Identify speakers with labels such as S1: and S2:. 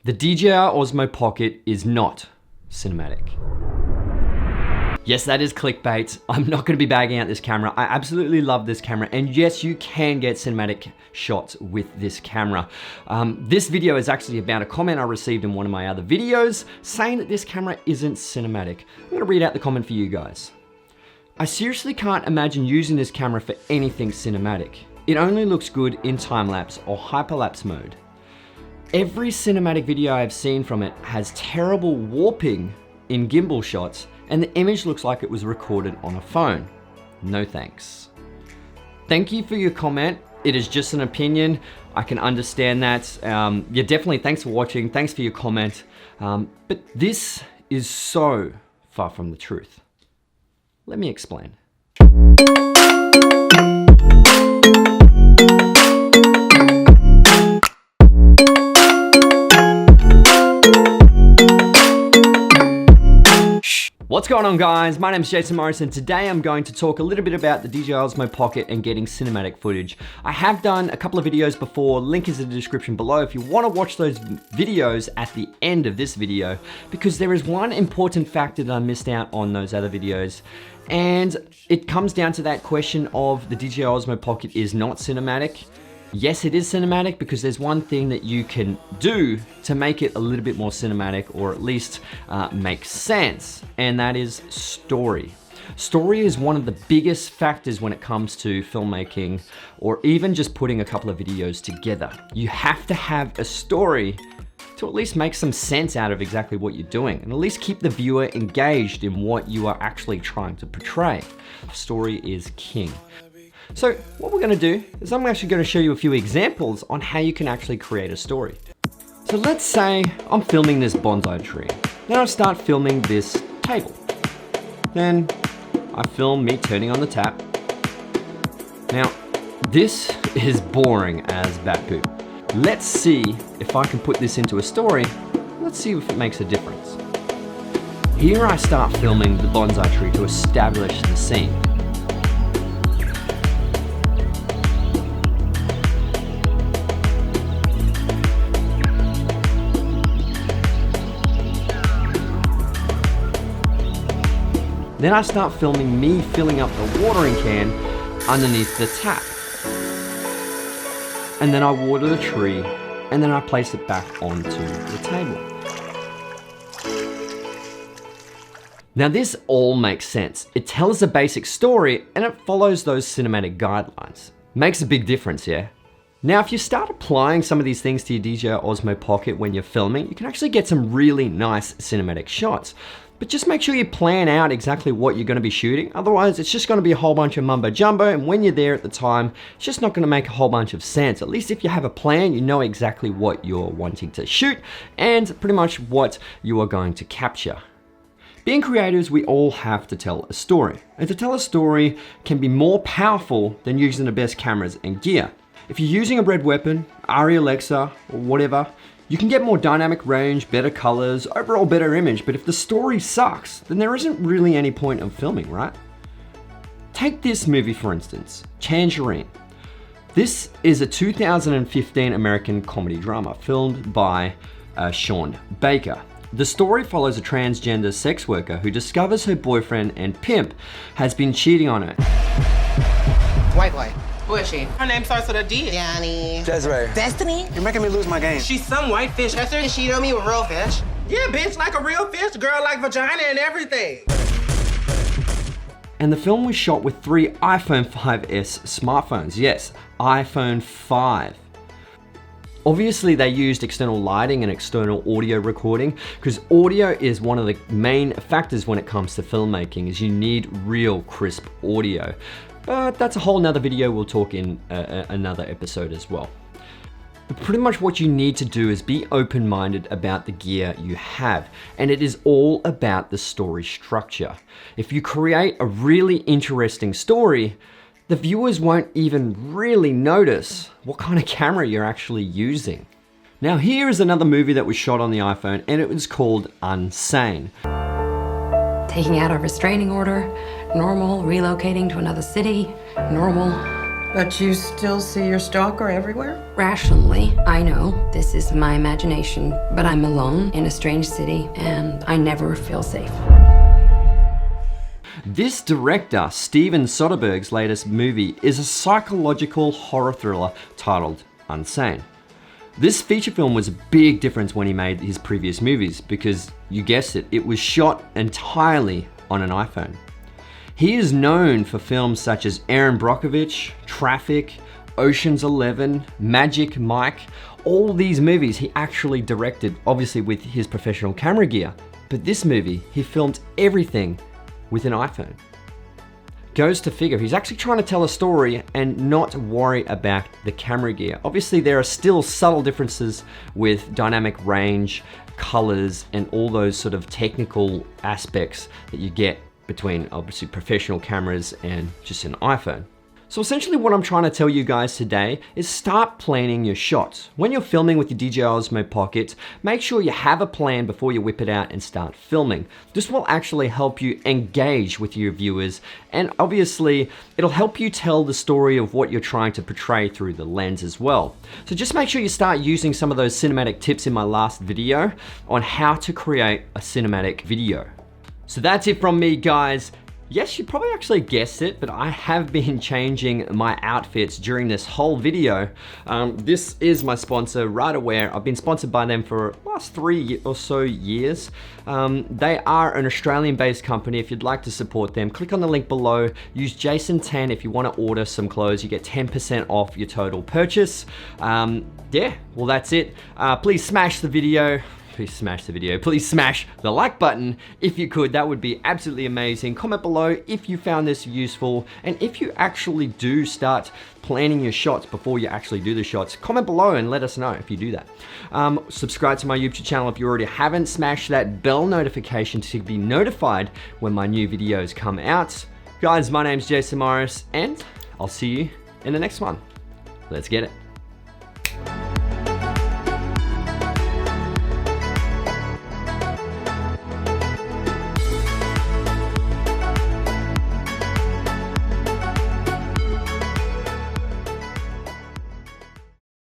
S1: The DJI Osmo Pocket is not cinematic. Yes, that is clickbait. I'm not gonna be bagging out this camera. I absolutely love this camera. And yes, you can get cinematic shots with this camera. This video is actually about a comment I received in one of my other videos saying that this camera isn't cinematic. I'm gonna read out the comment for you guys. I seriously can't imagine using this camera for anything cinematic. It only looks good in time-lapse or hyperlapse mode. Every cinematic video I've seen from it has terrible warping in gimbal shots, and the image looks like it was recorded on a phone. No thanks. Thank you for your comment. It is just an opinion. I can understand that. Yeah, definitely thanks for watching. Thanks for your comment. But this is so far from the truth. Let me explain. What's going on, guys? My name is Jason Morris, and today I'm going to talk a little bit about the DJI Osmo Pocket and getting cinematic footage. I have done a couple of videos before, link is in the description below if you want to watch those videos at the end of this video, because there is one important factor that I missed out on those other videos, and it comes down to that question of the DJI Osmo Pocket is not cinematic. Yes, it is cinematic because there's one thing that you can do to make it a little bit more cinematic, or at least make sense, and that is story. Story is one of the biggest factors when it comes to filmmaking, or even just putting a couple of videos together. You have to have a story to at least make some sense out of exactly what you're doing, and at least keep the viewer engaged in what you are actually trying to portray. Story is king. So what we're gonna do is I'm actually gonna show you a few examples on how you can actually create a story. So let's say I'm filming this bonsai tree. Then I start filming this table. Then I film me turning on the tap. Now, this is boring as bat poop. Let's see if I can put this into a story. Let's see if it makes a difference. Here I start filming the bonsai tree to establish the scene. Then I start filming me filling up the watering can underneath the tap. And then I water the tree, and then I place it back onto the table. Now this all makes sense. It tells a basic story and it follows those cinematic guidelines. Makes a big difference, yeah? Now, if you start applying some of these things to your DJI Osmo Pocket when you're filming, you can actually get some really nice cinematic shots. But just make sure you plan out exactly what you're going to be shooting. Otherwise, it's just going to be a whole bunch of mumbo jumbo, and when you're there at the time, it's just not going to make a whole bunch of sense. At least if you have a plan, you know exactly what you're wanting to shoot and pretty much what you are going to capture. Being creators, we all have to tell a story. And to tell a story can be more powerful than using the best cameras and gear. If you're using a Red Weapon, Arri Alexa, or whatever, you can get more dynamic range, better colors, overall better image, but if the story sucks, then there isn't really any point of filming, right? Take this movie for instance, Tangerine. This is a 2015 American comedy drama filmed by Sean Baker. The story follows a transgender sex worker who discovers her boyfriend and pimp has been cheating on her.
S2: White boy.
S3: Who is she? Her name starts with a D.
S2: Danny.
S4: Desiree.
S2: Destiny?
S4: You're making me lose my game.
S3: She's some white fish.
S2: That's her. She know me with real fish.
S3: Yeah, bitch, like a real fish. Girl, like vagina and everything.
S1: And the film was shot with 3 iPhone 5S smartphones. Yes, iPhone 5. Obviously, they used external lighting and external audio recording, because audio is one of the main factors when it comes to filmmaking, is you need real crisp audio. But that's a whole nother video we'll talk in another episode as well. But pretty much what you need to do is be open-minded about the gear you have, and it is all about the story structure. If you create a really interesting story, the viewers won't even really notice what kind of camera you're actually using. Now here is another movie that was shot on the iPhone, and it was called Unsane.
S5: Taking out a restraining order, normal. Relocating to another city, normal.
S4: But you still see your stalker everywhere?
S5: Rationally, I know this is my imagination, but I'm alone in a strange city and I never feel safe.
S1: This director, Steven Soderbergh's latest movie, is a psychological horror thriller titled Unsane. This feature film was a big difference when he made his previous movies because, you guessed it, it was shot entirely on an iPhone. He is known for films such as Erin Brockovich, Traffic, Ocean's 11, Magic Mike. All these movies he actually directed, obviously with his professional camera gear. But this movie, he filmed everything with an iPhone. Goes to figure, he's actually trying to tell a story and not worry about the camera gear. Obviously there are still subtle differences with dynamic range, colors, and all those sort of technical aspects that you get between obviously professional cameras and just an iPhone. So essentially what I'm trying to tell you guys today is start planning your shots. When you're filming with your DJI Osmo Pocket, make sure you have a plan before you whip it out and start filming. This will actually help you engage with your viewers, and obviously it'll help you tell the story of what you're trying to portray through the lens as well. So just make sure you start using some of those cinematic tips in my last video on how to create a cinematic video. So that's it from me, guys. Yes, you probably actually guessed it, but I have been changing my outfits during this whole video. This is my sponsor, RiderWear. I've been sponsored by them for the last 3 or so years. They are an Australian-based company. If you'd like to support them, click on the link below. Use Jason10 if you want to order some clothes. You get 10% off your total purchase. Yeah, well that's it. Please smash the video. Please smash the video. Please smash the like button if you could. That would be absolutely amazing. Comment below if you found this useful, and if you actually do start planning your shots before you actually do the shots. Comment below and let us know if you do that. Subscribe to my YouTube channel if you already haven't. Smash that bell notification to be notified when my new videos come out. Guys, my name's Jason Morris, and I'll see you in the next one. Let's get it.